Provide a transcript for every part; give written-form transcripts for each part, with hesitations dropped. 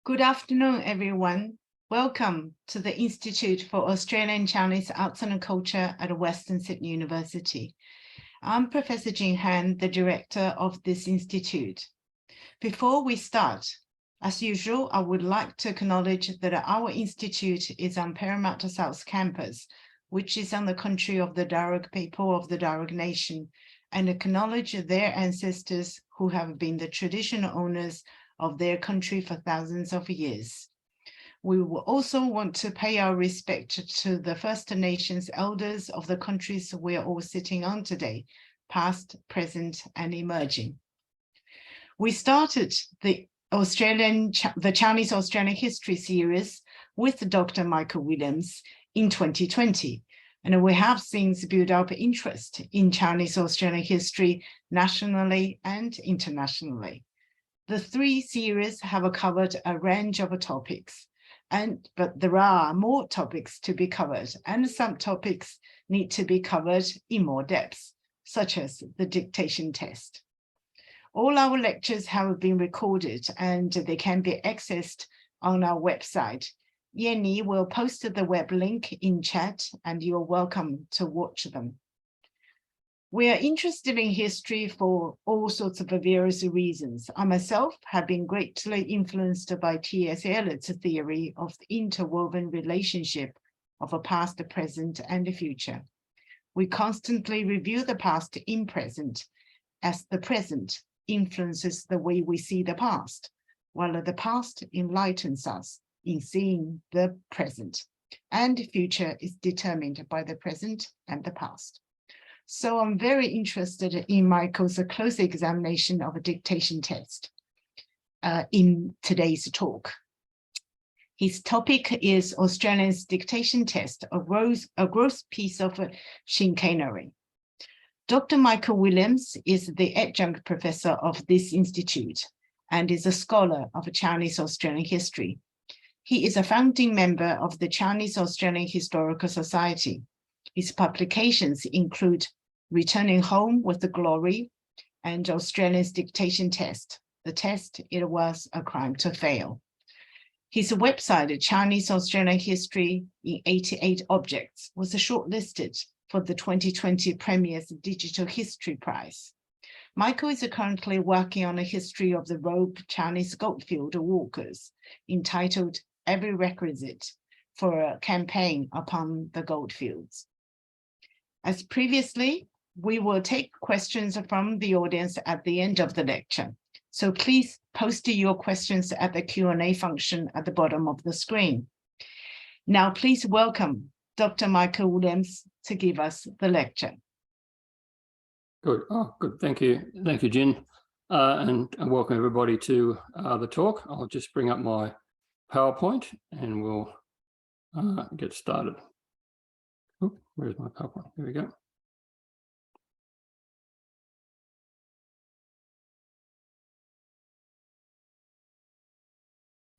Good afternoon, everyone. Welcome to the Institute for Australian Chinese Arts and Culture at Western Sydney University. I'm Professor Jing Han, the director of this institute. Before we start, as usual, I would like to acknowledge that our institute is on Parramatta South Campus, which is on the country of the Darug people of the Darug Nation, and acknowledge their ancestors who have been the traditional owners of their country for thousands of years. We will also want to pay our respect to the First Nations elders of the countries we are all sitting on today, past, present, and emerging. We started the Chinese Australian History series with Dr. Michael Williams in 2020, and we have since built up interest in Chinese Australian history nationally and internationally. The three series have covered a range of topics, but there are more topics to be covered, and some topics need to be covered in more depth, such as the dictation test. All our lectures have been recorded and they can be accessed on our website. Yenny will post the web link in chat and you're welcome to watch them. We are interested in history for all sorts of various reasons. I myself have been greatly influenced by T.S. Eliot's theory of the interwoven relationship of a past, present, and the future. We constantly review the past in present, as the present influences the way we see the past, while the past enlightens us in seeing the present, and the future is determined by the present and the past. So I'm very interested in Michael's close examination of a dictation test in today's talk. His topic is Australia's dictation test, a gross piece of chicanery. Dr. Michael Williams is the adjunct professor of this institute and is a scholar of Chinese Australian history. He is a founding member of the Chinese Australian Historical Society. His publications include Returning Home with the Glory and Australia's Dictation Test. The test, it was a crime to fail. His website, Chinese Australian History in 88 Objects, was shortlisted for the 2020 Premier's Digital History Prize. Michael is currently working on a history of the rogue Chinese goldfield workers entitled Every Requisite for a Campaign Upon the Goldfields. As previously, we will take questions from the audience at the end of the lecture. So please post your questions at the Q&A function at the bottom of the screen. Now, please welcome Dr. Michael Williams to give us the lecture. Good. Oh, good. Thank you. Thank you, Jin. And welcome everybody to the talk. I'll just bring up my PowerPoint and we'll get started. Oh, where's my PowerPoint? Here we go.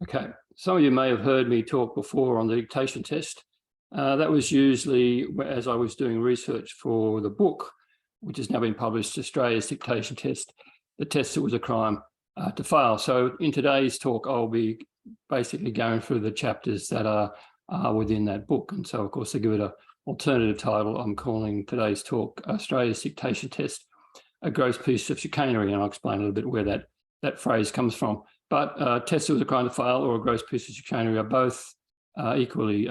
Okay, some of you may have heard me talk before on the dictation test. That was usually as I was doing research for the book, which has now been published, Australia's Dictation Test, the test that was a crime to fail. So in today's talk, I'll be basically going through the chapters that are within that book. And so, of course, to give it an alternative title, I'm calling today's talk Australia's Dictation Test, a gross piece of chicanery. And I'll explain a little bit where that phrase comes from. But test that was a crime to fail or a gross piece of chicanery are both equally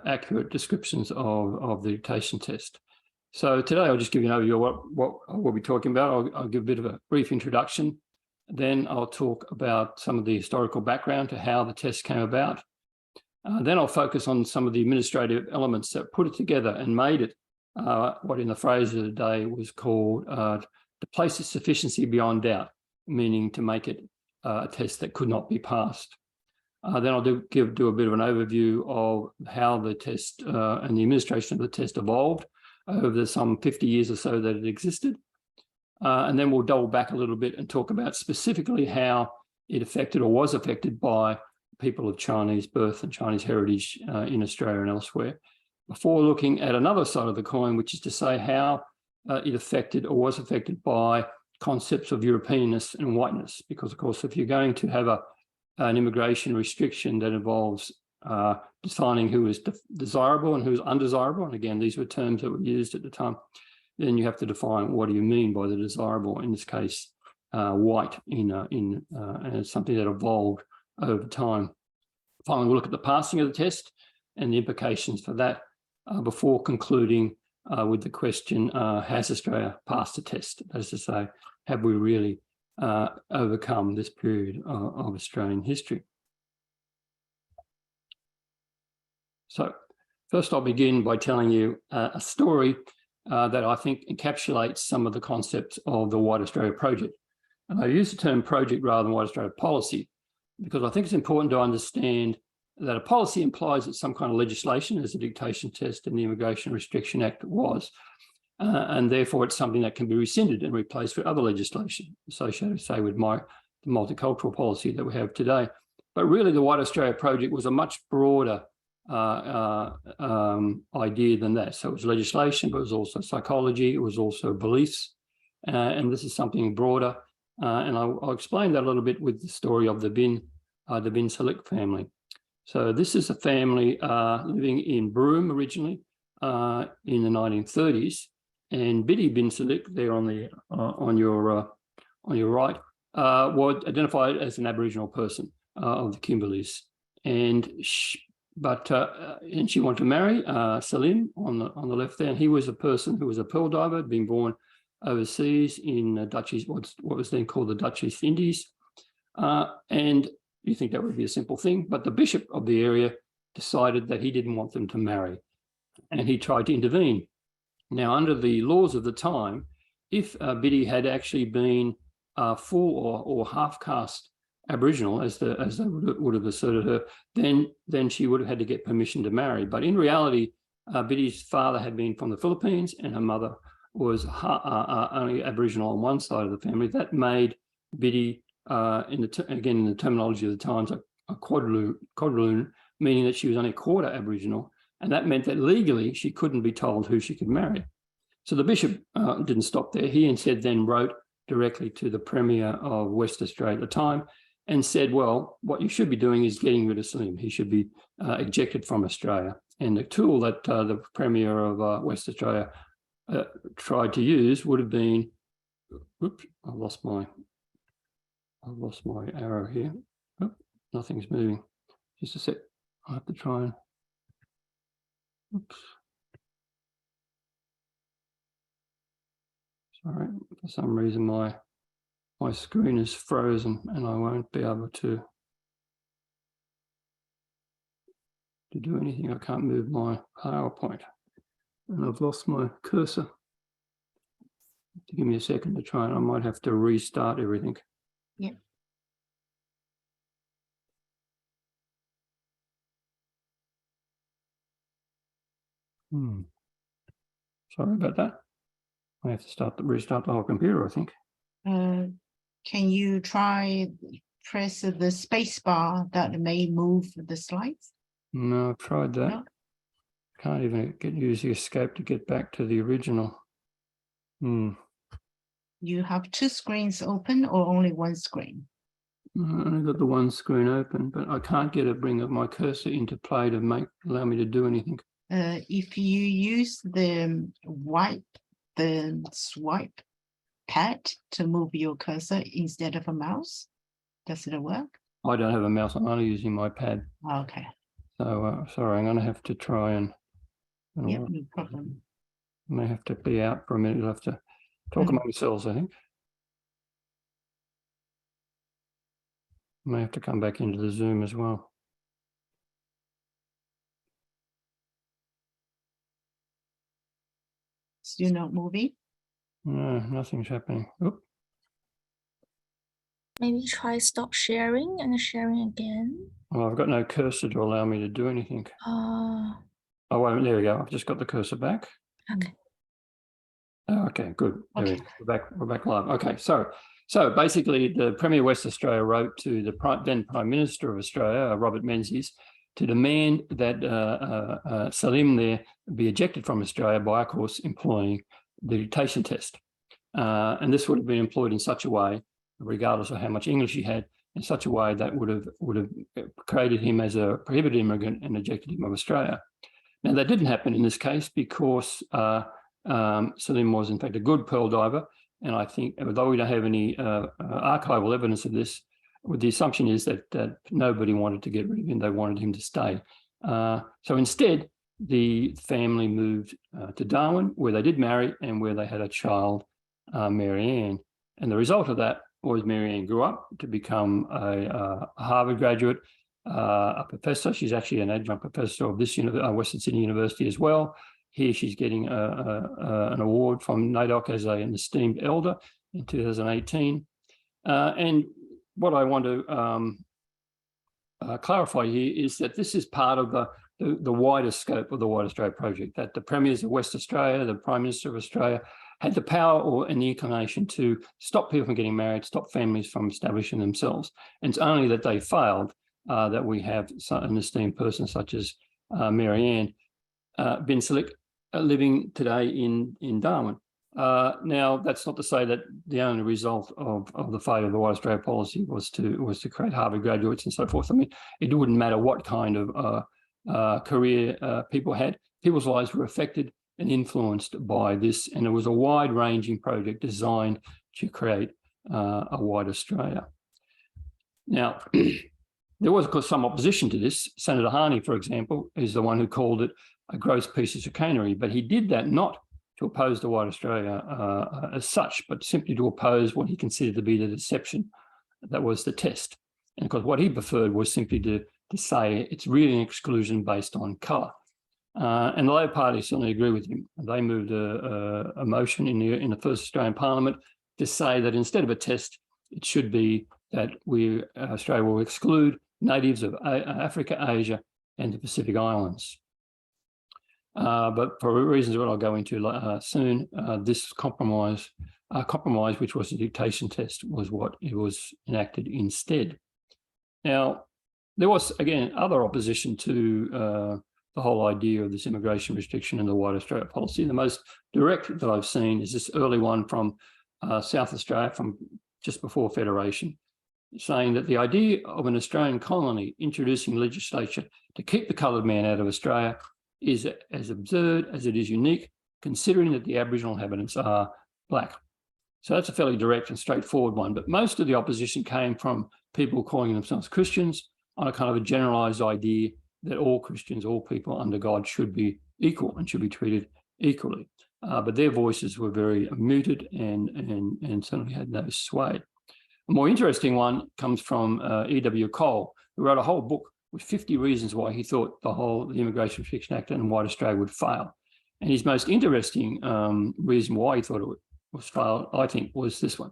accurate descriptions of the dictation test. So today I'll just give you an overview of what we'll be talking about. I'll give a bit of a brief introduction. Then I'll talk about some of the historical background to how the test came about. Then I'll focus on some of the administrative elements that put it together and made it what in the phrase of the day was called to place its sufficiency beyond doubt, meaning to make it a test that could not be passed. Then I'll do a bit of an overview of how the test and the administration of the test evolved over some 50 years or so that it existed. And then we'll double back a little bit and talk about specifically how it affected or was affected by people of Chinese birth and Chinese heritage in Australia and elsewhere, before looking at another side of the coin, which is to say how it affected or was affected by concepts of Europeanness and whiteness. Because, of course, if you're going to have an immigration restriction that involves defining who is desirable and who's undesirable. And again, these were terms that were used at the time. Then you have to define what do you mean by the desirable, in this case, white, and it's something that evolved over time. Finally, we'll look at the passing of the test and the implications for that before concluding with the question, has Australia passed the test? That is to say, have we really overcome this period of Australian history? So first I'll begin by telling you a story that I think encapsulates some of the concepts of the White Australia Project. And I use the term project rather than White Australia policy because I think it's important to understand that a policy implies that some kind of legislation, as the Dictation Test and the Immigration Restriction Act was, and therefore it's something that can be rescinded and replaced with other legislation associated, say, with the multicultural policy that we have today. But really the White Australia Project was a much broader idea than that. So it was legislation, but it was also psychology, it was also beliefs, and this is something broader. And I'll explain that a little bit with the story of the bin Salik family. So this is a family living in Broome originally in the 1930s, and Biddy bin Salik there on your right was identified as an Aboriginal person of the Kimberleys, and she wanted to marry Salim on the left there, and he was a person who was a pearl diver, had been born overseas in Dutch East, what was then called the Dutch East Indies, and you think that would be a simple thing, but the bishop of the area decided that he didn't want them to marry, and he tried to intervene. Now, under the laws of the time, if Biddy had actually been full or half-caste Aboriginal, as they would have asserted her, then she would have had to get permission to marry. But in reality, Biddy's father had been from the Philippines, and her mother was only Aboriginal on one side of the family. That made Biddy, in the terminology of the times, a quadroon, meaning that she was only a quarter Aboriginal, and that meant that legally she couldn't be told who she could marry. So the bishop didn't stop there. He instead then wrote directly to the Premier of West Australia at the time and said, well, what you should be doing is getting rid of Salim. He should be ejected from Australia. And the tool that the Premier of West Australia tried to use would have been, oops, I've lost my arrow here. Oh, nothing's moving. Just a sec. I have to try and, oops. Sorry, for some reason my screen is frozen and I won't be able to do anything. I can't move my PowerPoint. And I've lost my cursor. Give me a second to try, and I might have to restart everything. Yeah. Sorry about that. I have to restart the whole computer, I think. Can you try press the space bar that may move the slides? No, I've tried that. No? Can't even use the escape to get back to the original. You have two screens open or only one screen? I only got the one screen open, but I can't get it, bring up my cursor into play to allow me to do anything. If you use the swipe pad to move your cursor instead of a mouse, does it work? I don't have a mouse. I'm only using my pad. Okay. So sorry, I'm going to have to try and. Yep, no problem. I may have to be out for a minute. I'll have to talk among yourselves, I think. I may have to come back into the Zoom as well. Still not moving? No, nothing's happening. Oop. Maybe try stop sharing and sharing again. Well, I've got no cursor to allow me to do anything. Oh, wait, there we go. I've just got the cursor back. okay. Oh, okay, good. There Okay. we're back live. Okay, so basically the Premier of West Australia wrote to the then Prime Minister of Australia, Robert Menzies, to demand that Salim there be ejected from Australia by, of course, employing the Dictation Test. And this would have been employed in such a way, regardless of how much English he had, in such a way that would have created him as a prohibited immigrant and ejected him of Australia. Now, that didn't happen in this case because Salim was, in fact, a good pearl diver. And I think, although we don't have any archival evidence of this, the assumption is that nobody wanted to get rid of him. They wanted him to stay. So instead, the family moved to Darwin, where they did marry and where they had a child, Mary Ann. And the result of that was Mary Ann grew up to become a Harvard graduate, a professor. She's actually an adjunct professor of this Western Sydney University as well. Here she's getting an award from NAIDOC as an esteemed elder in 2018. And what I want to clarify here is that this is part of the wider scope of the White Australia Project, that the premiers of West Australia, the Prime Minister of Australia, had the power and the inclination to stop people from getting married, stop families from establishing themselves. And it's only that they failed that we have an esteemed person such as Mary Ann bin Salik living today in Darwin. Now, that's not to say that the only result of the failure of the White Australia policy was to create Harvard graduates and so forth. I mean, it wouldn't matter what kind of career people had. People's lives were affected and influenced by this, and it was a wide-ranging project designed to create a white Australia. Now, there was, of course, some opposition to this. Senator Harney, for example, is the one who called it a gross piece of chicanery, but he did that not to oppose the White Australia as such, but simply to oppose what he considered to be the deception that was the test. And of course, what he preferred was simply to say it's really an exclusion based on colour. And the Labor Party certainly agree with him. They moved a motion in the first Australian Parliament to say that instead of a test, it should be that Australia will exclude natives of Africa, Asia, and the Pacific Islands. But for reasons that I'll go into soon, this compromise, which was the dictation test, was what it was enacted instead. Now, there was, again, other opposition to the whole idea of this immigration restriction and the White Australia policy. The most direct that I've seen is this early one from South Australia, from just before Federation, saying that the idea of an Australian colony introducing legislation to keep the coloured man out of Australia is as absurd as it is unique, considering that the Aboriginal inhabitants are black. So that's a fairly direct and straightforward one. But most of the opposition came from people calling themselves Christians on a kind of a generalised idea that all Christians, all people under God should be equal and should be treated equally. But their voices were very muted and certainly had no sway. A more interesting one comes from E.W. Cole, who wrote a whole book with 50 reasons why he thought the Immigration Restriction Act and White Australia would fail. And his most interesting reason why he thought it was failed, I think, was this one.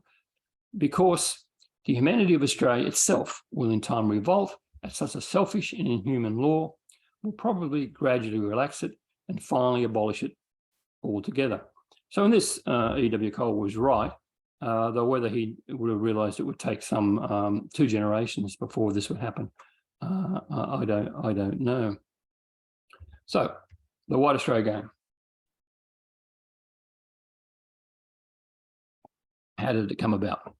Because the humanity of Australia itself will in time revolt at such a selfish and inhuman law, will probably gradually relax it and finally abolish it altogether. So in this, E.W. Cole was right, though whether he would have realised it would take some 2 generations before this would happen, I don't know. So the White Australia game. How did it come about?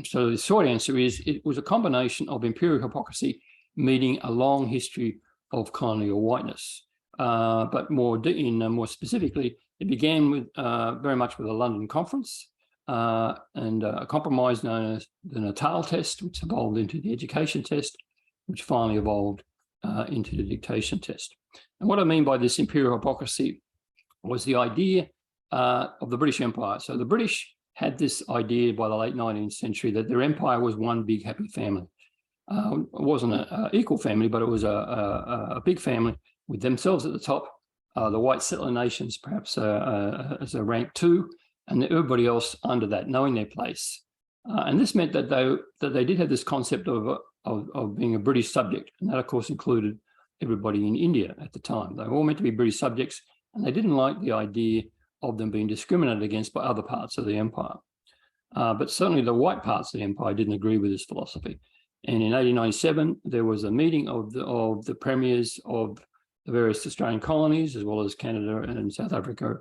So the short answer is it was a combination of imperial hypocrisy meeting a long history of colonial whiteness. But more specifically, it began with very much with the London Conference and a compromise known as the Natal Test, which evolved into the Education Test, which finally evolved into the Dictation Test. And what I mean by this imperial hypocrisy was the idea of the British Empire. So the British had this idea by the late 19th century that their empire was one big happy family. It wasn't an equal family, but it was a big family with themselves at the top, the white settler nations perhaps as a rank 2, and everybody else under that, knowing their place. And this meant that they did have this concept of being a British subject, and that of course included everybody in India at the time. They were all meant to be British subjects, and they didn't like the idea of them being discriminated against by other parts of the empire. But certainly the white parts of the empire didn't agree with this philosophy. And in 1897, there was a meeting of the premiers of the various Australian colonies, as well as Canada and South Africa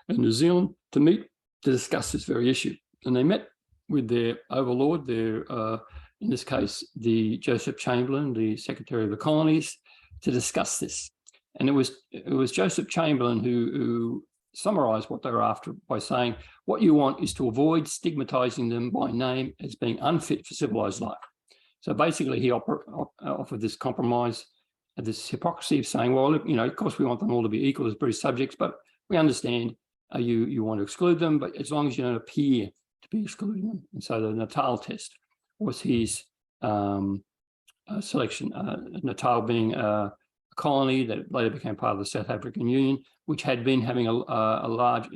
and New Zealand, to meet to discuss this very issue. And they met with their overlord, in this case, the Joseph Chamberlain, the Secretary of the Colonies, to discuss this. And it was Joseph Chamberlain who summarised what they were after by saying, what you want is to avoid stigmatising them by name as being unfit for civilised life. So basically, he offered this compromise, this hypocrisy of saying, well, you know, of course, we want them all to be equal as British subjects, but we understand you want to exclude them, but as long as you don't appear to be excluding them. And so the Natal test was his selection, Natal being a colony that later became part of the South African Union, which had been having a large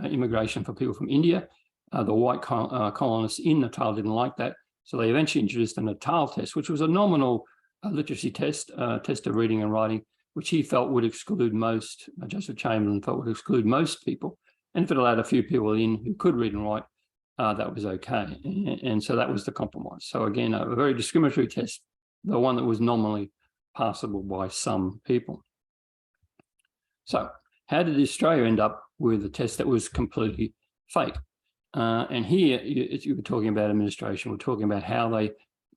immigration for people from India. The white colonists in Natal didn't like that. So they eventually introduced the Natal test, which was a nominal literacy test, test of reading and writing, which he felt would exclude most, Joseph Chamberlain felt would exclude most people. And if it allowed a few people in who could read and write, that was okay. And so that was the compromise. So again, a very discriminatory test, the one that was nominally passable by some people. So how did Australia end up with a test that was completely fake? And here, you were talking about administration, we're talking about how they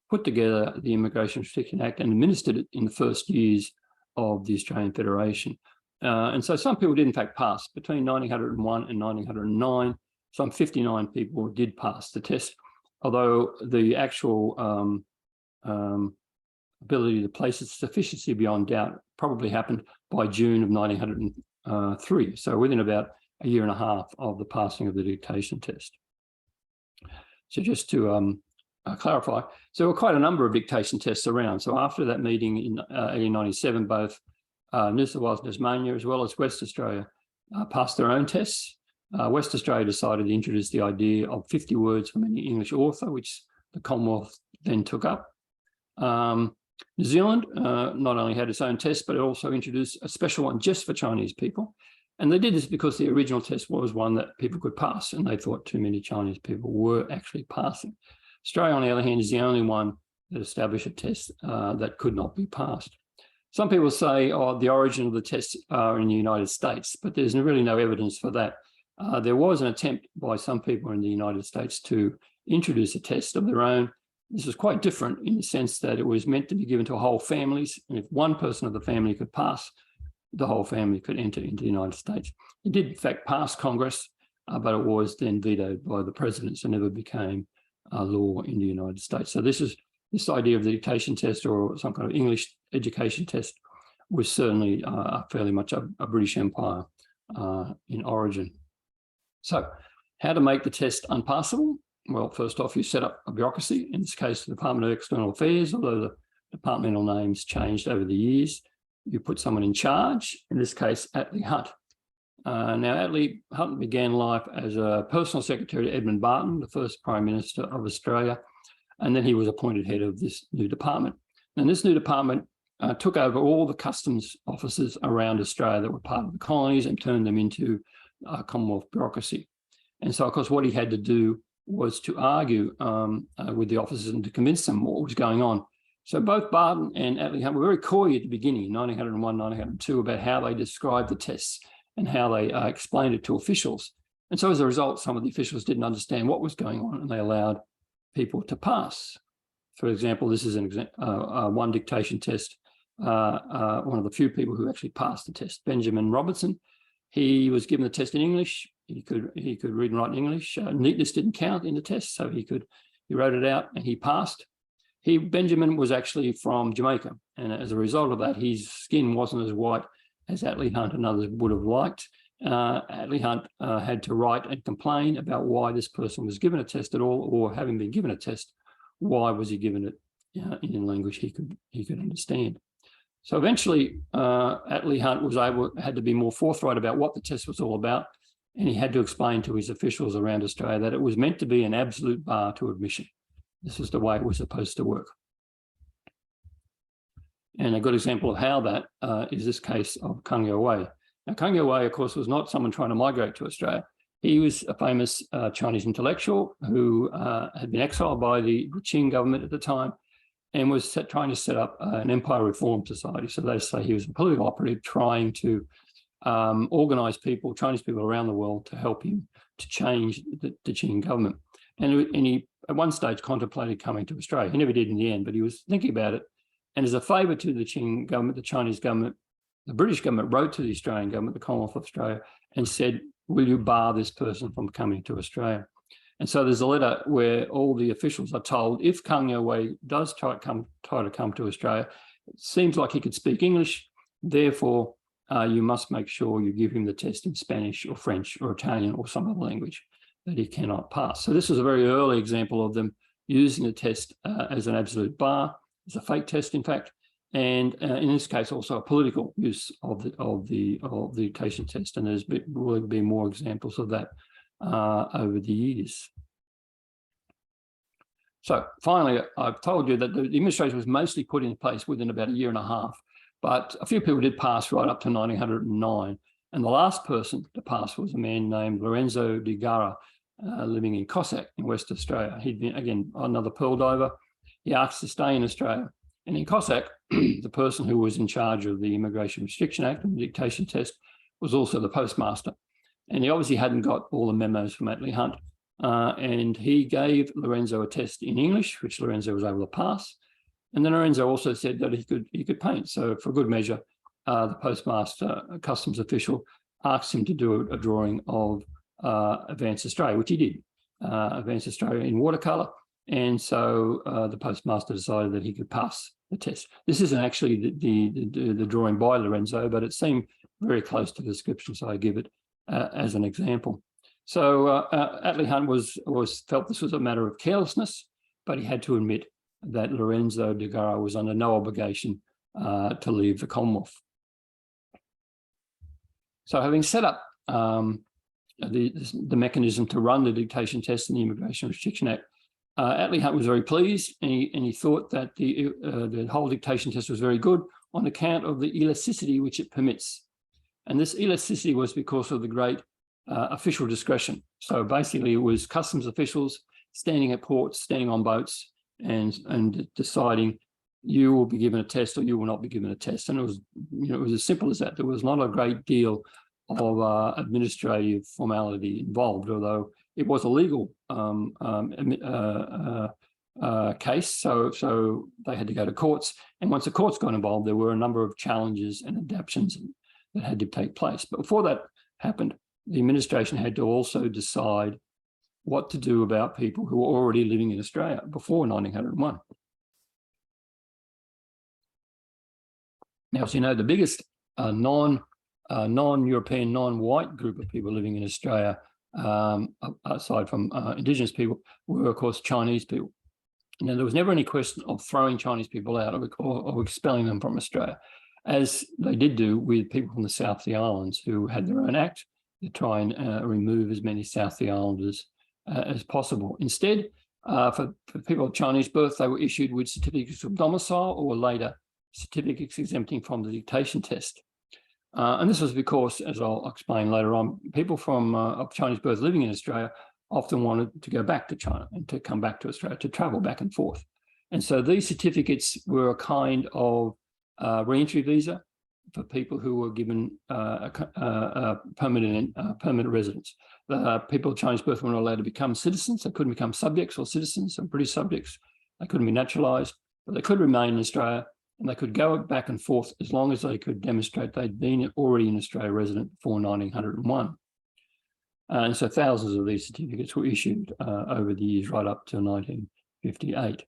put together the Immigration Restriction Act and administered it in the first years of the Australian Federation. And so some people did in fact pass. Between 1901 and 1909, some 59 people did pass the test, although the actual ability to place its sufficiency beyond doubt probably happened by June of 1903. So within about a year and a half of the passing of the dictation test. So just to clarify, so there were quite a number of dictation tests around. So after that meeting in 1897, both New South Wales and Tasmania, as well as West Australia, passed their own tests. West Australia decided to introduce the idea of 50 words from any English author, which the Commonwealth then took up. New Zealand not only had its own test, but it also introduced a special one just for Chinese people. And they did this because the original test was one that people could pass, and they thought too many Chinese people were actually passing. Australia, on the other hand, is the only one that established a test that could not be passed. Some people say, oh, the origin of the tests are in the United States, but there's really no evidence for that. There was an attempt by some people in the United States to introduce a test of their own. This was quite different in the sense that it was meant to be given to whole families, and if one person of the family could pass, the whole family could enter into the United States. It did, in fact, pass Congress, but it was then vetoed by the president, so never became law in the United States. So this idea of the dictation test or some kind of English education test was certainly fairly much a British Empire in origin. So how to make the test unpassable? Well, first off, you set up a bureaucracy, in this case, the Department of External Affairs, although the departmental names changed over the years. You put someone in charge, in this case, Attlee Hunt. Now, Attlee Hunt began life as a personal secretary to Edmund Barton, the first Prime Minister of Australia, and then he was appointed head of this new department. And this new department took over all the customs officers around Australia that were part of the colonies and turned them into Commonwealth bureaucracy. And so, of course, what he had to do was to argue with the officers and to convince them what was going on. So both Barton and Attlee Hunt were very coy at the beginning, in 1901, 1902, about how they described the tests and how they explained it to officials. And so as a result, some of the officials didn't understand what was going on, and they allowed people to pass. For example, this is one dictation test, one of the few people who actually passed the test, Benjamin Robertson. He was given the test in English. He could read and write in English. Neatness didn't count in the test, so he wrote it out and he passed. Benjamin was actually from Jamaica, and as a result of that, his skin wasn't as white as Attlee Hunt and others would have liked. Attlee Hunt had to write and complain about why this person was given a test at all, or having been given a test, why was he given it in language he could understand. So eventually, Attlee Hunt had to be more forthright about what the test was all about, and he had to explain to his officials around Australia that it was meant to be an absolute bar to admission. This is the way it was supposed to work. And a good example of how that is this case of Kangyo Wei. Now, Kangyo Wei, of course, was not someone trying to migrate to Australia. He was a famous Chinese intellectual who had been exiled by the Qing government at the time and was trying to set up an empire reform society. So they say he was a political operative trying to organised people, Chinese people around the world, to help him to change the Qing government. And he, at one stage, contemplated coming to Australia. He never did in the end, but he was thinking about it. And as a favour to the Qing government, the Chinese government, the British government wrote to the Australian government, the Commonwealth of Australia, and said, will you bar this person from coming to Australia? And so there's a letter where all the officials are told, if Kang Youwei does try to come to Australia, it seems like he could speak English, therefore you must make sure you give him the test in Spanish or French or Italian or some other language that he cannot pass. So this was a very early example of them using the test as an absolute bar, as a fake test, in fact, and in this case also a political use of the dictation test. And there's will be more examples of that over the years. So finally, I've told you that the administration was mostly put in place within about a year and a half, but a few people did pass right up to 1909. And the last person to pass was a man named Lorenzo de Gara, living in Cossack in West Australia. He'd been, again, another pearl diver. He asked to stay in Australia. And in Cossack, the person who was in charge of the Immigration Restriction Act and the dictation test was also the postmaster. And he obviously hadn't got all the memos from Atlee Hunt. And he gave Lorenzo a test in English, which Lorenzo was able to pass. And then Lorenzo also said that he could paint. So for good measure, the postmaster, customs official, asked him to do a drawing of Advanced Australia, which he did, Advanced Australia in watercolour. And so the postmaster decided that he could pass the test. This isn't actually the drawing by Lorenzo, but it seemed very close to the description, so I give it as an example. So Atlee Hunt felt this was a matter of carelessness, but he had to admit that Lorenzo de Gara was under no obligation to leave the Commonwealth. So having set up the mechanism to run the dictation test and the Immigration Restriction Act, Atlee Hunt was very pleased, and he thought that the whole dictation test was very good on account of the elasticity which it permits. And this elasticity was because of the great official discretion. So basically it was customs officials standing at ports, standing on boats, and deciding you will be given a test or you will not be given a test. And it was, it was as simple as that. There was not a great deal of administrative formality involved, although it was a legal case. So they had to go to courts. And once the courts got involved, there were a number of challenges and adaptations that had to take place. But before that happened, the administration had to also decide what to do about people who were already living in Australia before 1901. Now, as you know, the biggest non-European, non-white group of people living in Australia, aside from Indigenous people, were, of course, Chinese people. Now, there was never any question of throwing Chinese people out or expelling them from Australia, as they did do with people from the South Sea Islands who had their own act to try and remove as many South Sea Islanders as possible. Instead, for people of Chinese birth, they were issued with certificates of domicile or later certificates exempting from the dictation test. And this was because, as I'll explain later on, people from of Chinese birth living in Australia often wanted to go back to China and to come back to Australia, to travel back and forth. And so these certificates were a kind of re-entry visa for people who were given permanent residence. The people of Chinese birth were not allowed to become citizens. They couldn't become subjects or citizens or British subjects. They couldn't be naturalised, but they could remain in Australia, and they could go back and forth as long as they could demonstrate they'd been already in Australia resident before 1901. And so thousands of these certificates were issued over the years right up to 1958.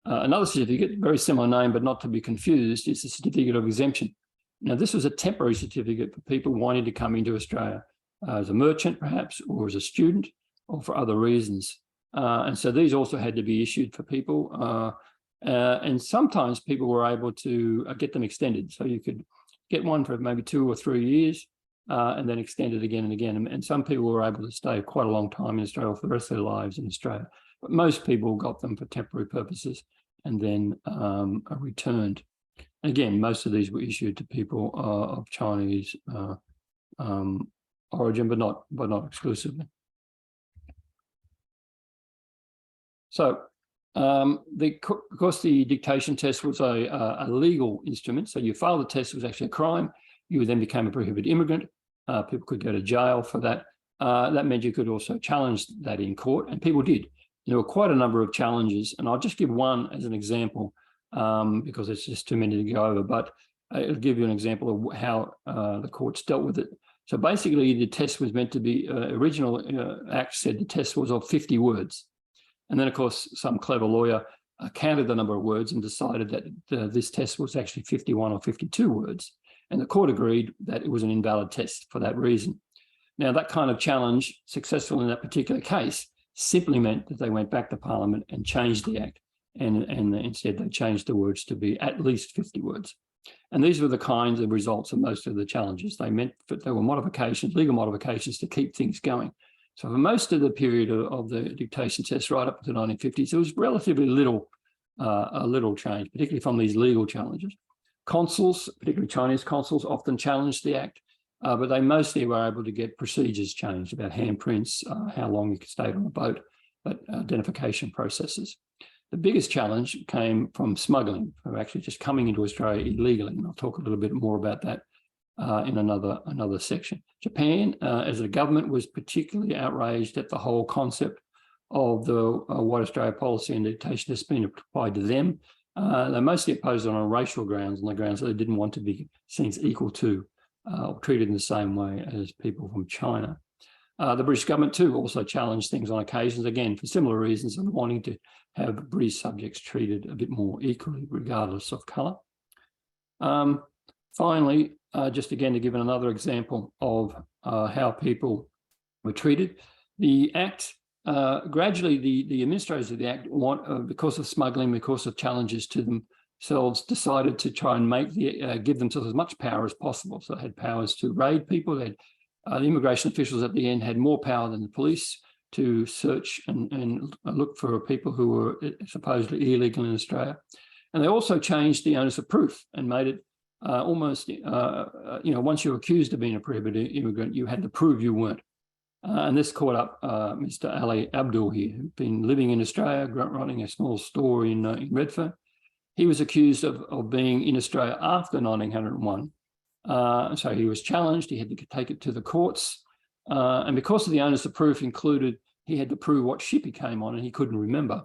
Another certificate, very similar name, but not to be confused, is the Certificate of Exemption. Now, this was a temporary certificate for people wanting to come into Australia as a merchant, perhaps, or as a student, or for other reasons. And so these also had to be issued for people. And sometimes people were able to get them extended. So you could get one for maybe 2 or 3 years and then extend it again and again. And some people were able to stay quite a long time in Australia for the rest of their lives in Australia. But most people got them for temporary purposes and then returned. And again, most of these were issued to people of Chinese origin, but not exclusively. So, because the dictation test was a legal instrument, so you failed the test, it was actually a crime. you then became a prohibited immigrant. People could go to jail for that. That meant you could also challenge that in court, and people did. There were quite a number of challenges, and I'll just give one as an example because it's just too many to go over, but it'll give you an example of how the courts dealt with it. So basically, the test was meant to be, original act said the test was of 50 words. And then, of course, some clever lawyer counted the number of words and decided that this test was actually 51 or 52 words. And the court agreed that it was an invalid test for that reason. Now, that kind of challenge, successful in that particular case, simply meant that they went back to Parliament and changed the Act. And instead, they changed the words to be at least 50 words. And these were the kinds of results of most of the challenges. They meant that there were modifications, legal modifications to keep things going. So for most of the period of the dictation test, right up to the 1950s, there was relatively little change, particularly from these legal challenges. Consuls, particularly Chinese consuls, often challenged the Act, but they mostly were able to get procedures changed about handprints, how long you could stay on a boat, but identification processes. The biggest challenge came from smuggling, from actually just coming into Australia illegally, and I'll talk a little bit more about that in another section. Japan, as a government, was particularly outraged at the whole concept of the White Australia policy and dictation that's been applied to them. They mostly opposed it on racial grounds, on the grounds that they didn't want to be seen as equal to or treated in the same way as people from China. The British government too also challenged things on occasions, again, for similar reasons, and wanting to have British subjects treated a bit more equally, regardless of colour. Finally, just again to give another example of how people were treated, the Act, gradually the administrators of the Act, because of smuggling, because of challenges to themselves, decided to try and give themselves as much power as possible. So they had powers to raid people. They had, the immigration officials at the end had more power than the police to search and look for people who were supposedly illegal in Australia. And they also changed the onus of proof and made it almost, once you were accused of being a prohibited immigrant, you had to prove you weren't. And this caught up Mr. Ali Abdul here, who'd been living in Australia, running a small store in Redfern. He was accused of being in Australia after 1901. So he was challenged, he had to take it to the courts. And because of the onus of proof included, he had to prove what ship he came on, and he couldn't remember.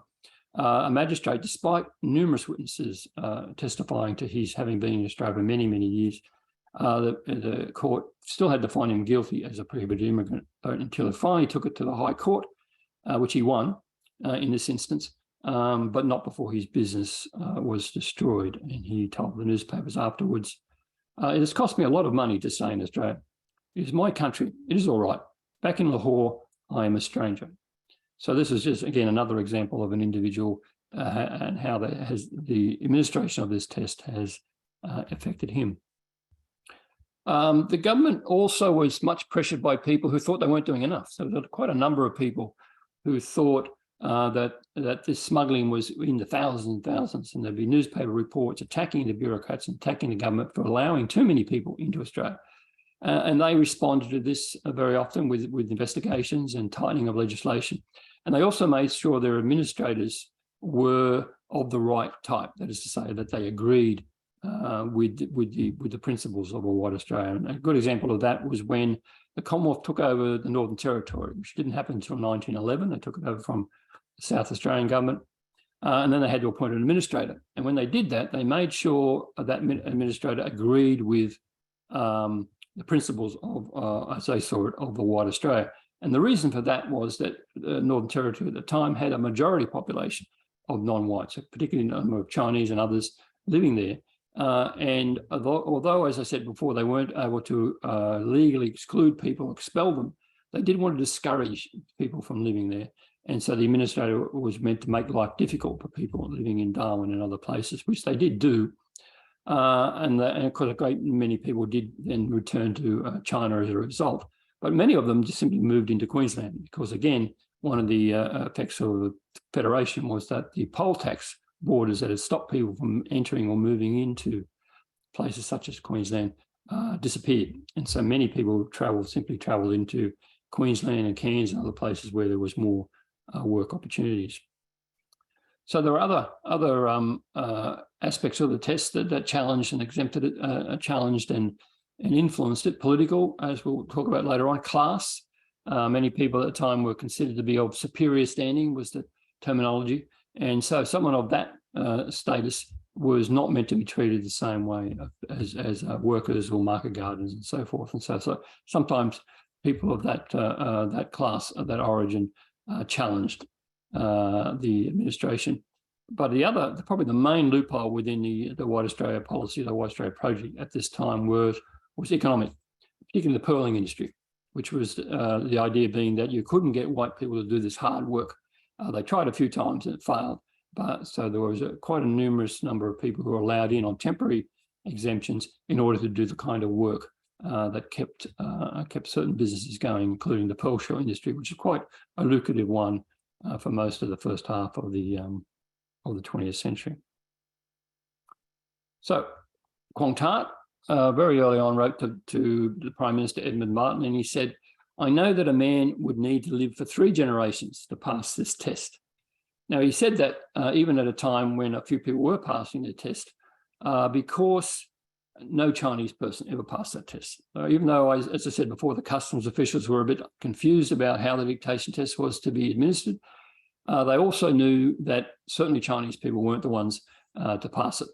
A magistrate, despite numerous witnesses testifying to his having been in Australia for many, many years, the court still had to find him guilty as a prohibited immigrant until it finally took it to the High Court, which he won in this instance, but not before his business was destroyed. And he told the newspapers afterwards, "It has cost me a lot of money to stay in Australia. It is my country. It is all right. Back in Lahore, I am a stranger." So this is just, again, another example of an individual and how the administration of this test has affected him. The government also was much pressured by people who thought they weren't doing enough. So there were quite a number of people who thought that this smuggling was in the thousands and thousands, and there'd be newspaper reports attacking the bureaucrats and attacking the government for allowing too many people into Australia. And they responded to this very often with investigations and tightening of legislation. And they also made sure their administrators were of the right type, that is to say that they agreed with the principles of a White Australia. And a good example of that was when the Commonwealth took over the Northern Territory, which didn't happen until 1911. They took it over from the South Australian government, and then they had to appoint an administrator. And when they did that, they made sure that administrator agreed with the principles of, as they saw it, of the White Australia. And the reason for that was that the Northern Territory at the time had a majority population of non-whites, particularly a number of Chinese and others living there. And although, as I said before, they weren't able to legally exclude people, expel them, they did want to discourage people from living there. And so the administrator was meant to make life difficult for people living in Darwin and other places, which they did do. And of course, a great many people did then return to China as a result. But many of them just simply moved into Queensland because, again, one of the effects of the Federation was that the poll tax borders that had stopped people from entering or moving into places such as Queensland disappeared. And so many people simply travelled into Queensland and Cairns and other places where there was more work opportunities. So there are other aspects of the test that challenged and exempted it, challenged and and influenced it. Political, as we'll talk about later on, class. Many people at the time were considered to be of superior standing, was the terminology. And so someone of that status was not meant to be treated the same way as workers or market gardeners and so forth. And so sometimes people of that class, of that origin, challenged the administration. But probably the main loophole within the White Australia policy, the White Australia project at this time was economic, particularly the pearling industry, which was the idea being that you couldn't get white people to do this hard work. They tried a few times and it failed. But so there was quite a numerous number of people who were allowed in on temporary exemptions in order to do the kind of work that kept certain businesses going, including the pearl shell industry, which is quite a lucrative one for most of the first half of the 20th century. So Quang Tat very early on wrote to the Prime Minister Edmund Martin, and he said, "I know that a man would need to live for 3 generations to pass this test." Now, he said that even at a time when a few people were passing the test, because no Chinese person ever passed that test. Even though, as I said before, the customs officials were a bit confused about how the dictation test was to be administered, they also knew that certainly Chinese people weren't the ones to pass it.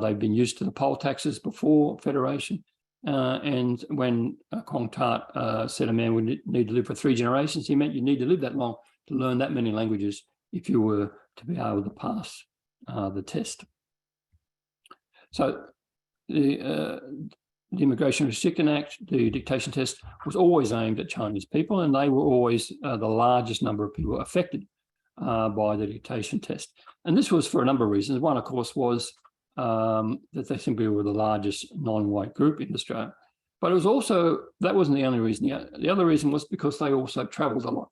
They've been used to the poll taxes before Federation. And when Quang Tat said a man would need to live for 3 generations, he meant you need to live that long to learn that many languages if you were to be able to pass the test. So the Immigration Restriction Act, the Dictation Test, was always aimed at Chinese people, and they were always the largest number of people affected by the Dictation Test. And this was for a number of reasons. One, of course, was that they simply were the largest non-white group in Australia. But it was also, that wasn't the only reason. The other reason was because they also travelled a lot.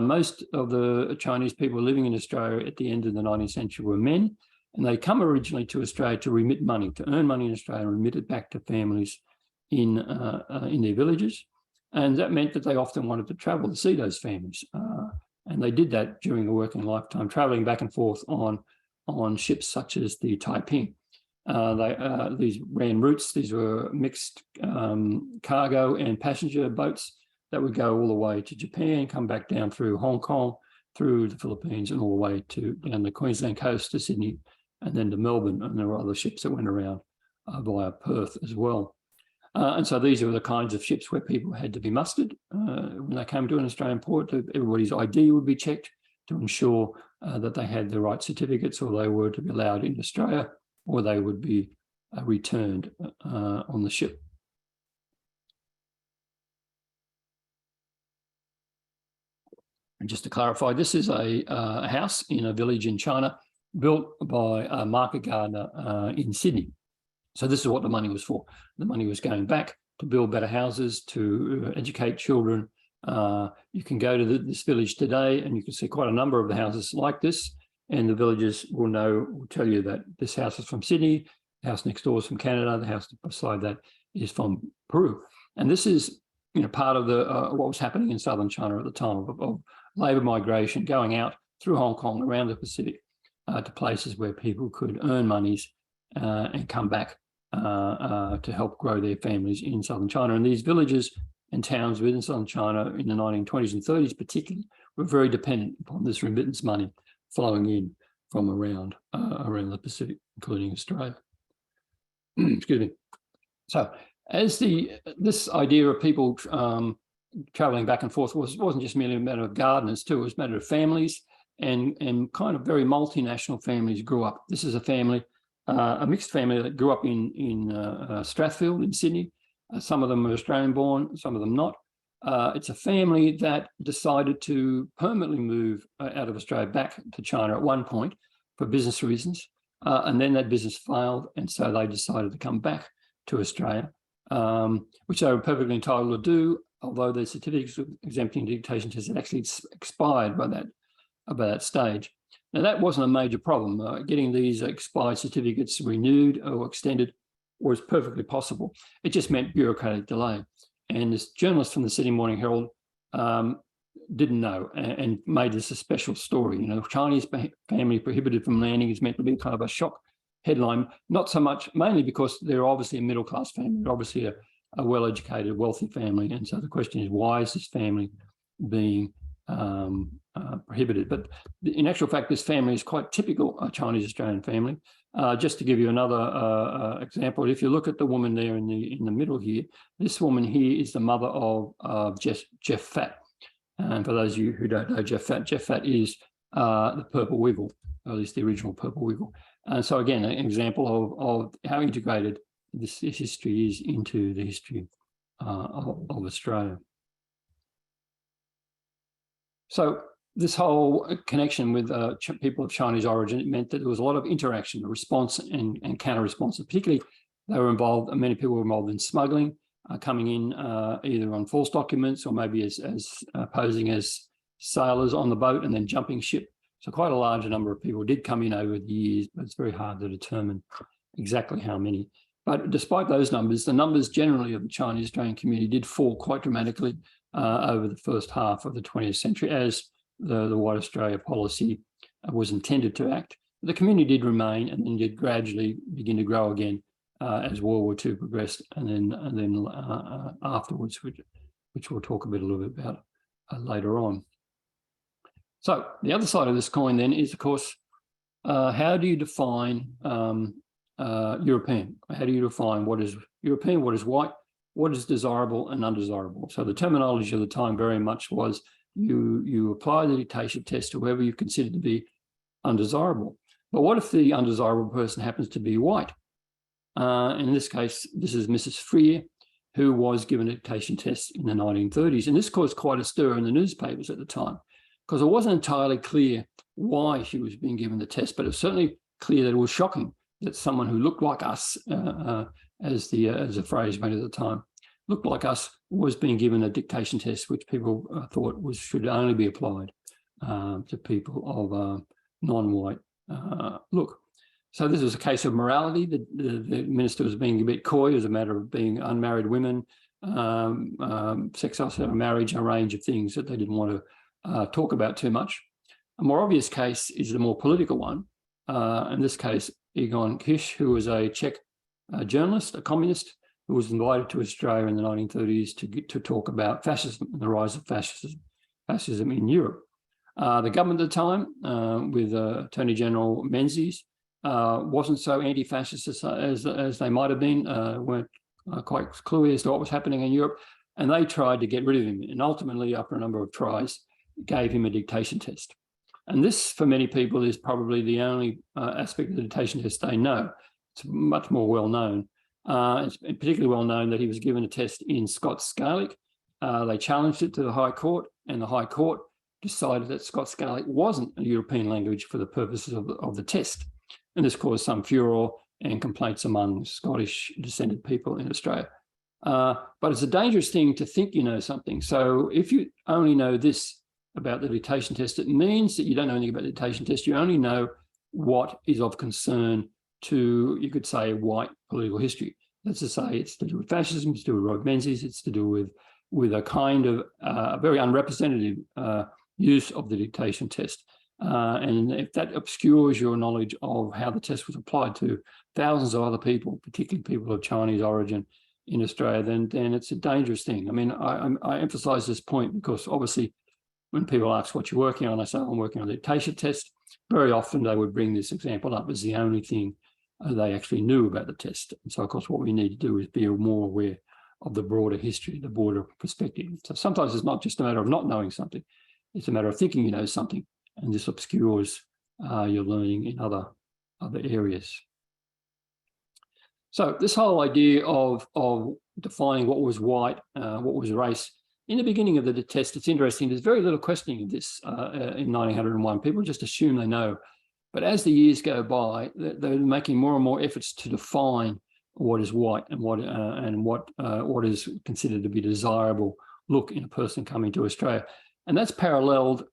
Most of the Chinese people living in Australia at the end of the 19th century were men, and they come originally to Australia to remit money, to earn money in Australia and remit it back to families in their villages. And that meant that they often wanted to travel to see those families. And they did that during a working lifetime, travelling back and forth on ships such as the Taiping. These ran routes. These were mixed cargo and passenger boats that would go all the way to Japan, come back down through Hong Kong, through the Philippines, and all the way down the Queensland coast to Sydney, and then to Melbourne. And there were other ships that went around via Perth as well. And so these were the kinds of ships where people had to be mustered when they came to an Australian port. Everybody's ID would be checked to ensure that they had the right certificates, or they were to be allowed in Australia, or they would be returned on the ship. And just to clarify, this is a house in a village in China built by a market gardener in Sydney. So this is what the money was for. The money was going back to build better houses, to educate children. You can go to this village today and you can see quite a number of the houses like this, and the villagers will tell you that this house is from Sydney, the house next door is from Canada, the house beside that is from Peru. And this is part of what was happening in southern China at the time of labour migration, going out through Hong Kong, around the Pacific, to places where people could earn monies and come back to help grow their families in southern China. And these villages and towns within southern China in the 1920s and 30s particularly were very dependent upon this remittance money flowing in from around the Pacific, including Australia. Excuse me. So as this idea of people travelling back and forth wasn't just merely a matter of gardeners too, it was a matter of families, and kind of very multinational families grew up. This is a family, a mixed family that grew up in Strathfield in Sydney. Some of them were Australian born, some of them not. It's a family that decided to permanently move out of Australia back to China at one point for business reasons. And then that business failed, and so they decided to come back to Australia, which they were perfectly entitled to do, although their certificates of exempting dictation test had actually expired by that stage. Now, that wasn't a major problem. Getting these expired certificates renewed or extended was perfectly possible. It just meant bureaucratic delay. And this journalist from the Sydney Morning Herald didn't know and made this a special story. Chinese family prohibited from landing is meant to be kind of a shock headline, not so much, mainly because they're obviously a middle-class family, obviously a well-educated, wealthy family. And so the question is, why is this family being prohibited? But in actual fact, this family is quite typical, a Chinese Australian family. Just to give you another example, if you look at the woman there in the middle here, this woman here is the mother of Jeff Fat. And for those of you who don't know Jeff Fat is the purple wiggle, or at least the original purple wiggle. And so again, an example of how integrated this history is into the history of Australia. So this whole connection with people of Chinese origin, it meant that there was a lot of interaction, response and counter response. Particularly, they were involved, many people were involved in smuggling, coming in either on false documents or maybe as posing as sailors on the boat and then jumping ship. So quite a large number of people did come in over the years, but it's very hard to determine exactly how many. But despite those numbers, the numbers generally of the Chinese Australian community did fall quite dramatically over the first half of the 20th century as the White Australia policy was intended to act. The community did remain and then did gradually begin to grow again as World War II progressed, and then afterwards, which we'll talk a little bit about later on. So the other side of this coin then is, of course, how do you define European? How do you define what is European, what is white, what is desirable and undesirable? So the terminology of the time very much was you apply the dictation test to whoever you consider to be undesirable. But what if the undesirable person happens to be white? In this case, this is Mrs. Freer, who was given a dictation test in the 1930s. And this caused quite a stir in the newspapers at the time, because it wasn't entirely clear why she was being given the test, but it was certainly clear that it was shocking that someone who looked like us, as the phrase went at the time, looked like us, was being given a dictation test, which people thought should only be applied to people of non-white look. So this was a case of morality. The minister was being a bit coy as a matter of being unmarried women, sex outside of marriage, a range of things that they didn't want to talk about too much. A more obvious case is the more political one. In this case, Egon Kisch, who was a Czech journalist, a communist, who was invited to Australia in the 1930s to talk about fascism and the rise of fascism in Europe. The government at the time, with Attorney General Menzies, wasn't so anti-fascist as they might have been, weren't quite cluey as to what was happening in Europe, and they tried to get rid of him, and ultimately, after a number of tries, gave him a dictation test. And this, for many people, is probably the only aspect of the dictation test they know. It's much more well known. It's particularly well known that he was given a test in Scots Gaelic. They challenged it to the High Court, and the High Court decided that Scots Gaelic wasn't a European language for the purposes of the test. And this caused some furor and complaints among Scottish descended people in Australia. But it's a dangerous thing to think you know something. So if you only know this about the dictation test, it means that you don't know anything about the dictation test. You only know what is of concern to, you could say, white political history. That's to say, it's to do with fascism, it's to do with Robert Menzies, it's to do with a kind of very unrepresentative use of the dictation test. And if that obscures your knowledge of how the test was applied to thousands of other people, particularly people of Chinese origin in Australia, then it's a dangerous thing. I mean, I emphasize this point because obviously when people ask what you're working on, I say I'm working on the dictation test. Very often they would bring this example up as the only thing they actually knew about the test. And so, of course, what we need to do is be more aware of the broader history, the broader perspective. So sometimes it's not just a matter of not knowing something. It's a matter of thinking you know something, and this obscures your learning in other areas. So this whole idea of defining what was white, what was race, in the beginning of the test, it's interesting, there's very little questioning of this in 1901. People just assume they know. But as the years go by, they're making more and more efforts to define what is white and what is considered to be desirable look in a person coming to Australia. And that's paralleled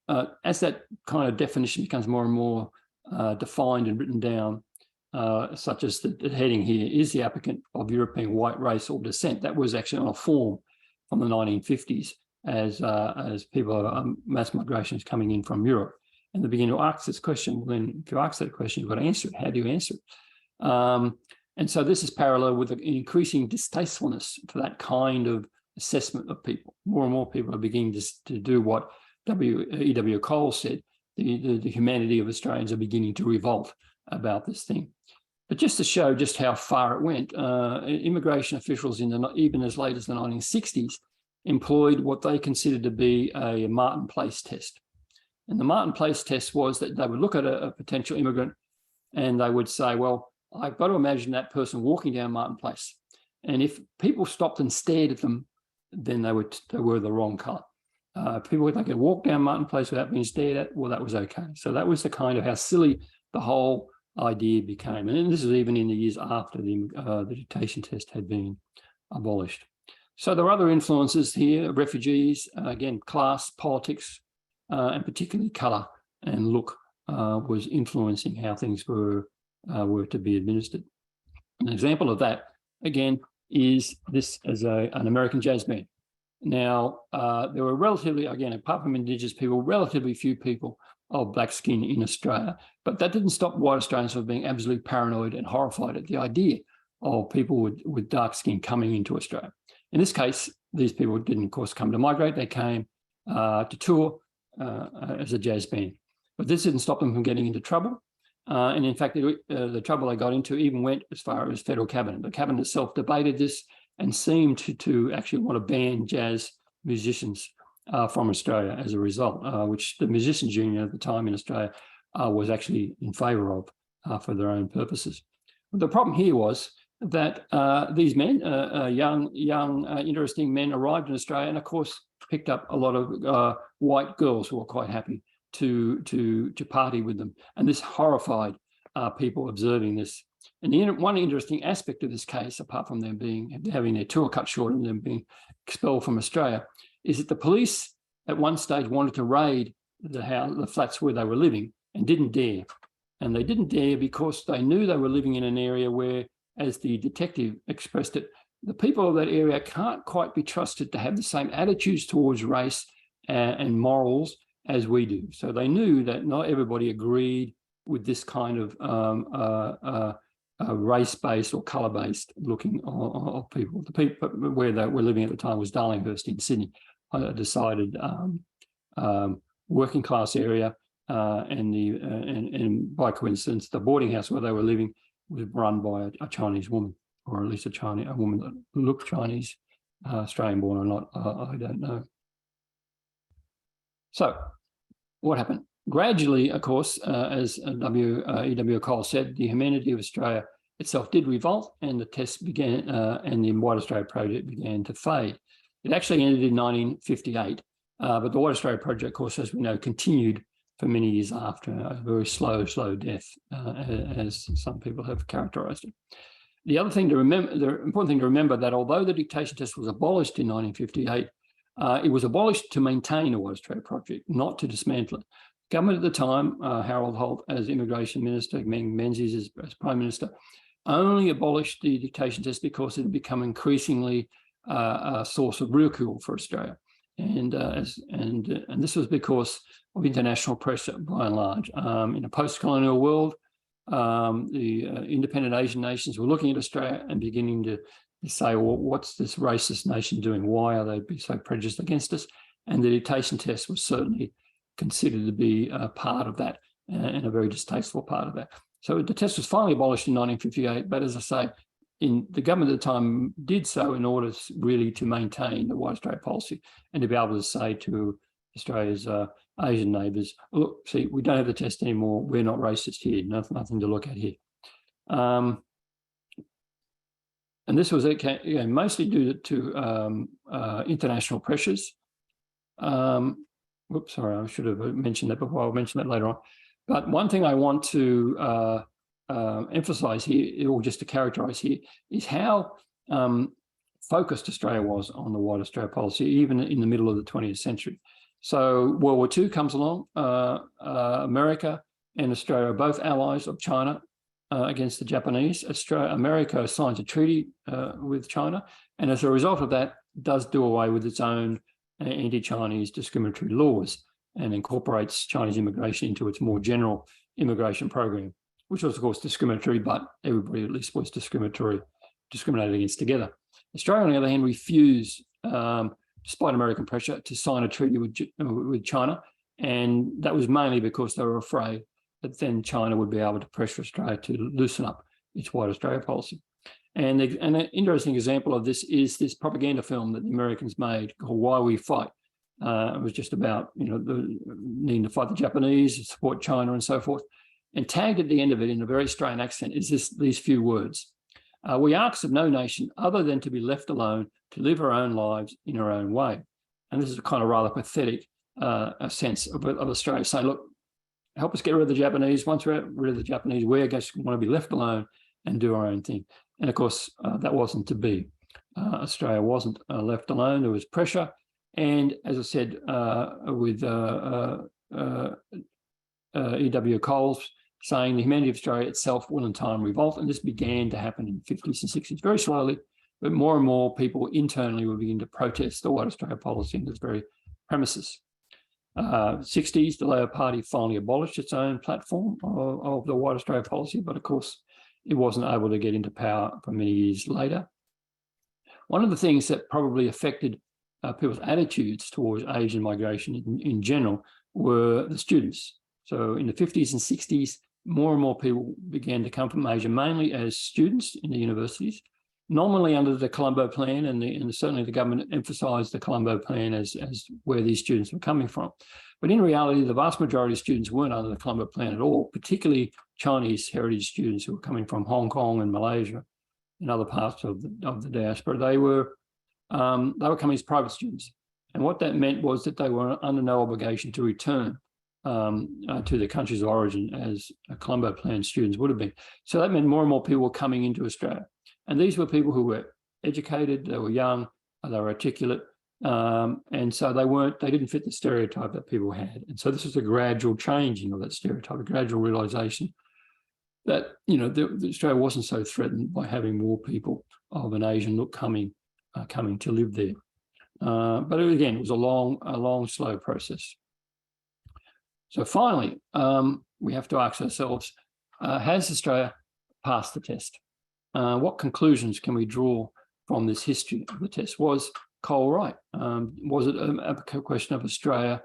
as that kind of definition becomes more and more defined and written down, such as the heading here, is the applicant of European white race or descent. That was actually on a form from the 1950s as people, mass migration is coming in from Europe. And they begin to ask this question. Well, then if you ask that question, you've got to answer it. How do you answer it? And so this is parallel with an increasing distastefulness for that kind of assessment of people. More and more people are beginning to do what E.W. Cole said, the humanity of Australians are beginning to revolt about this thing. But just to show just how far it went, immigration officials even as late as the 1960s employed what they considered to be a Martin Place test. And the Martin Place test was that they would look at a potential immigrant and they would say, well, I've got to imagine that person walking down Martin Place. And if people stopped and stared at them, then they were the wrong colour. People they could walk down Martin Place without being stared at, well, that was okay. So that was the kind of how silly the whole idea became. And this was even in the years after the dictation test had been abolished. So there are other influences here, refugees, again, class, politics, and particularly colour and look was influencing how things were to be administered. An example of that, again, is this as an American jazz band. Now, there were relatively, again, apart from Indigenous people, relatively few people of black skin in Australia, but that didn't stop white Australians from being absolutely paranoid and horrified at the idea of people with dark skin coming into Australia. In this case, these people didn't, of course, come to migrate. They came to tour as a jazz band. But this didn't stop them from getting into trouble. And in fact, the trouble they got into even went as far as federal cabinet. The cabinet itself debated this and seemed to actually want to ban jazz musicians from Australia as a result, which the Musicians Union at the time in Australia was actually in favour of for their own purposes. But the problem here was that these men, young, interesting men, arrived in Australia and, of course, picked up a lot of white girls who were quite happy to party with them. And this horrified people observing this. And one interesting aspect of this case, apart from them having their tour cut short and them being expelled from Australia, is that the police at one stage wanted to raid the flats where they were living and didn't dare. And they didn't dare because they knew they were living in an area where, as the detective expressed it, the people of that area can't quite be trusted to have the same attitudes towards race and morals as we do. So they knew that not everybody agreed with this kind of race-based or colour-based looking of people. The people where they were living at the time was Darlinghurst in Sydney, a decided working class area, and by coincidence, the boarding house where they were living was run by a Chinese woman, or at least a woman that looked Chinese, Australian-born or not, I don't know. So what happened? Gradually, of course, as E.W. Cole said, the humanity of Australia itself did revolt, and the test began, and the White Australia project began to fade. It actually ended in 1958, but the White Australia project, of course, as we know, continued for many years after, a very slow death, as some people have characterised it. The other thing to remember, the important thing to remember, that although the dictation test was abolished in 1958, it was abolished to maintain the White Australia project, not to dismantle it. Government at the time, Harold Holt as Immigration Minister, Meng Menzies as Prime Minister, only abolished the dictation test because it had become increasingly a source of ridicule for Australia. And this was because of international pressure, by and large. In a post-colonial world, the independent Asian nations were looking at Australia and beginning to say, well, what's this racist nation doing? Why are they so prejudiced against us? And the dictation test was certainly considered to be a part of that, and a very distasteful part of that. So the test was finally abolished in 1958, but as I say, the government at the time did so in order really to maintain the White Australia policy and to be able to say to Australia's Asian neighbours, look, see, we don't have the test anymore, we're not racist here, nothing to look at here. And this was mostly due to international pressures. Whoops, sorry, I should have mentioned that before. I'll mention that later on. But one thing I want to emphasise here, or just to characterise here, is how focused Australia was on the White Australia policy, even in the middle of the 20th century. So World War II comes along. America and Australia are both allies of China against the Japanese. America signs a treaty with China, and as a result of that, does do away with its own anti-Chinese discriminatory laws and incorporates Chinese immigration into its more general immigration program. which was, of course, discriminatory, but everybody at least was discriminated against together. Australia, on the other hand, refused, despite American pressure, to sign a treaty with China. And that was mainly because they were afraid that then China would be able to pressure Australia to loosen up its White Australia policy. And an interesting example of this is this propaganda film that the Americans made called Why We Fight. It was just about, the needing to fight the Japanese, support China and so forth. And tagged at the end of it in a very Australian accent is these few words. We ask of no nation other than to be left alone to live our own lives in our own way. And this is a kind of rather pathetic a sense of Australia saying, look, help us get rid of the Japanese. Once we're rid of the Japanese, we're going to want to be left alone and do our own thing. And of course, that wasn't to be. Australia wasn't left alone. There was pressure. And as I said, with E.W. Coles saying the humanity of Australia itself will in time revolt. And this began to happen in the 50s and 60s, very slowly, but more and more people internally were beginning to protest the White Australia policy in this very premises. 60s, the Labor Party finally abolished its own platform of the White Australia policy, but of course, it wasn't able to get into power for many years later. One of the things that probably affected people's attitudes towards Asian migration in general were the students. So in the 50s and 60s, more and more people began to come from Asia, mainly as students in the universities, nominally under the Colombo Plan, and certainly the government emphasised the Colombo Plan as where these students were coming from. But in reality, the vast majority of students weren't under the Colombo Plan at all, particularly Chinese heritage students who were coming from Hong Kong and Malaysia and other parts of the diaspora. They were coming as private students. And what that meant was that they were under no obligation to return to the countries of origin as Colombo Plan students would have been. So that meant more and more people were coming into Australia. And these were people who were educated, they were young, they were articulate, and so they didn't fit the stereotype that people had. And so this was a gradual changing of that stereotype, a gradual realisation that, Australia wasn't so threatened by having more people of an Asian look coming to live there. But again, it was a long, slow process. So finally, we have to ask ourselves, has Australia passed the test? What conclusions can we draw from this history of the test? Was Cole right? Was it a question of Australia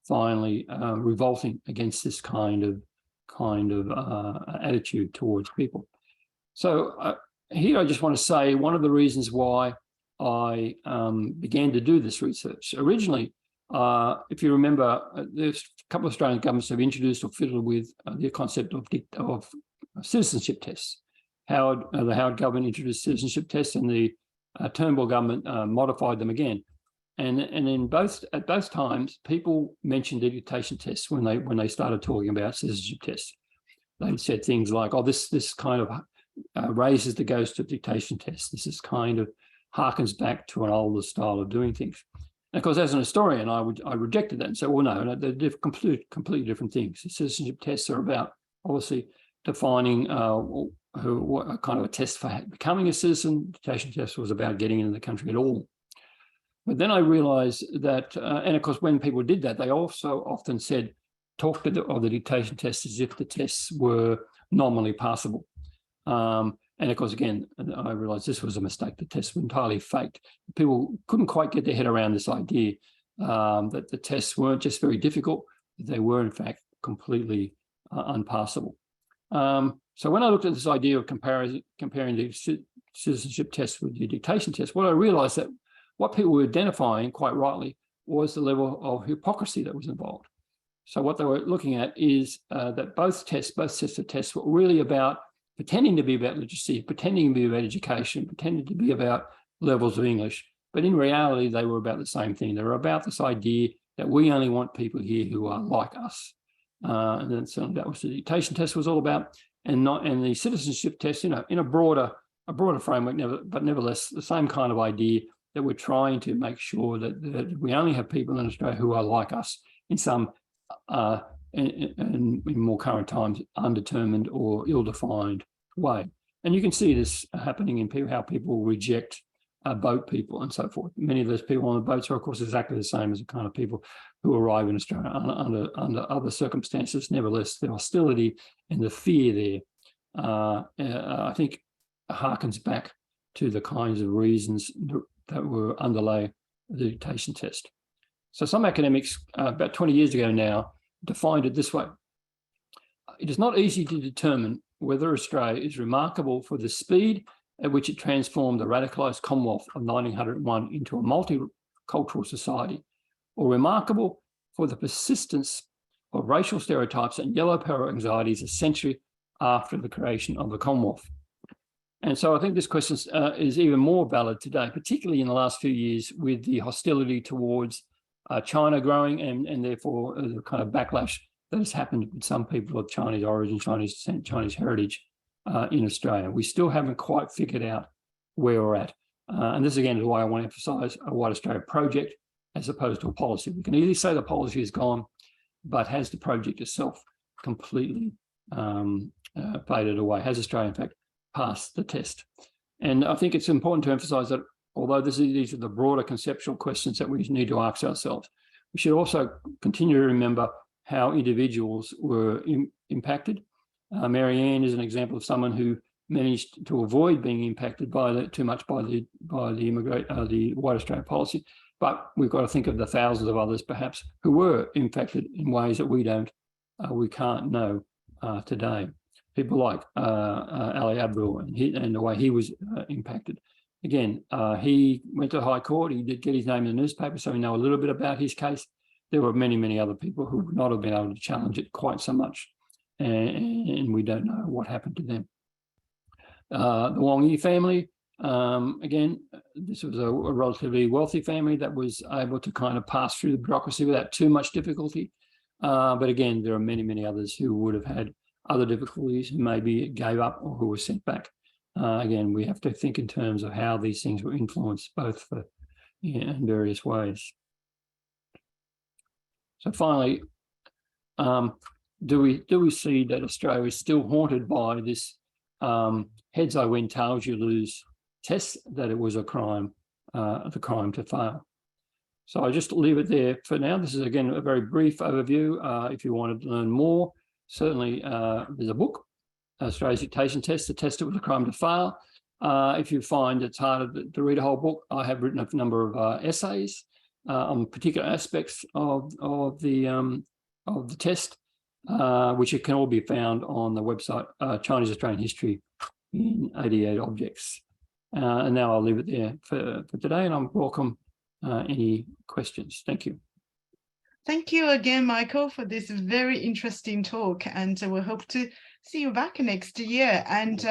finally revolting against this kind of attitude towards people? So here I just want to say one of the reasons why I began to do this research. Originally, if you remember, there's a couple of Australian governments have introduced or fiddled with the concept of citizenship tests. The Howard government introduced citizenship tests, and the Turnbull government modified them again. And at both times, people mentioned the dictation tests when they started talking about citizenship tests. They said things like, "Oh, this kind of raises the ghost of dictation tests. This is kind of harkens back to an older style of doing things." And of course, as an historian, I rejected that and said, "Well, no, they're completely different things. The citizenship tests are about obviously defining what kind of a test for becoming a citizen. Dictation test was about getting into the country at all." But then I realised that, and of course, when people did that, they also often talked of the dictation test as if the tests were nominally passable. And of course, again, I realised this was a mistake. The tests were entirely faked. People couldn't quite get their head around this idea that the tests weren't just very difficult, they were in fact completely unpassable. So when I looked at this idea of comparing the citizenship test with the dictation test, what I realised that what people were identifying quite rightly was the level of hypocrisy that was involved. So what they were looking at is that both sets of tests were really about pretending to be about literacy, pretending to be about education, pretending to be about levels of English. But in reality, they were about the same thing. They were about this idea that we only want people here who are like us. And then certainly that was the dictation test was all about, and the citizenship test, in a broader framework, but nevertheless the same kind of idea that we're trying to make sure that we only have people in Australia who are like us in some, in more current times, undetermined or ill-defined way. And you can see this happening in how people reject boat people and so forth. Many of those people on the boats are, of course, exactly the same as the kind of people who arrive in Australia under other circumstances. Nevertheless, the hostility and the fear there, I think, harkens back to the kinds of reasons that were underlay the dictation test. So some academics, about 20 years ago now, defined it this way. It is not easy to determine whether Australia is remarkable for the speed at which it transformed the radicalised Commonwealth of 1901 into a multicultural society, or remarkable for the persistence of racial stereotypes and yellow power anxieties a century after the creation of the Commonwealth. And so I think this question is even more valid today, particularly in the last few years with the hostility towards China growing and therefore the kind of backlash that has happened with some people of Chinese origin, Chinese descent, Chinese heritage in Australia. We still haven't quite figured out where we're at. And this, again, is why I want to emphasise a White Australia project as opposed to a policy. We can easily say the policy is gone, but has the project itself completely faded away? Has Australia, in fact, passed the test? And I think it's important to emphasise that although these are the broader conceptual questions that we need to ask ourselves, we should also continue to remember how individuals were impacted. Marianne is an example of someone who managed to avoid being impacted too much by the White Australia policy. But we've got to think of the thousands of others, perhaps, who were impacted in ways that we can't know today. People like Ali Abdul and the way he was impacted. Again, he went to the High Court. He did get his name in the newspaper, so we know a little bit about his case. There were many, many other people who would not have been able to challenge it quite so much, and we don't know what happened to them. The Wong Yi family, again, this was a relatively wealthy family that was able to kind of pass through the bureaucracy without too much difficulty. But again, there are many, many others who would have had other difficulties, who maybe gave up or who were sent back. Again, we have to think in terms of how these things were influenced, both in various ways. So finally, do we see that Australia is still haunted by this heads I win, tails you lose test, that it was a crime, the crime to fail? So I'll just leave it there for now. This is, again, a very brief overview. If you wanted to learn more, certainly there's a book, Australia's Dictation Test, the test it was a crime to fail. If you find it's harder to read a whole book, I have written a number of essays on particular aspects of the test, which it can all be found on the website Chinese Australian History in 88 Objects. And now I'll leave it there for today, and I'm welcome any questions. Thank you. Thank you again, Michael, for this very interesting talk, and we hope to see you back next year. And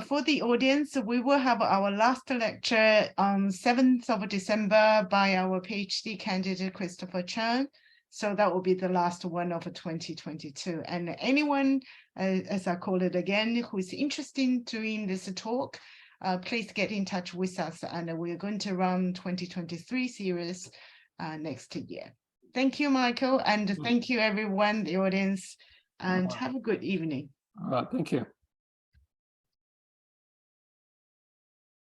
for the audience, we will have our last lecture on 7th of December by our PhD candidate, Christopher Chen. So that will be the last one of 2022. And anyone, as I call it again, who is interested in doing this talk, please get in touch with us. And we're going to run 2023 series next year. Thank you, Michael. And thank you, everyone, the audience, and have a good evening. All right, thank you.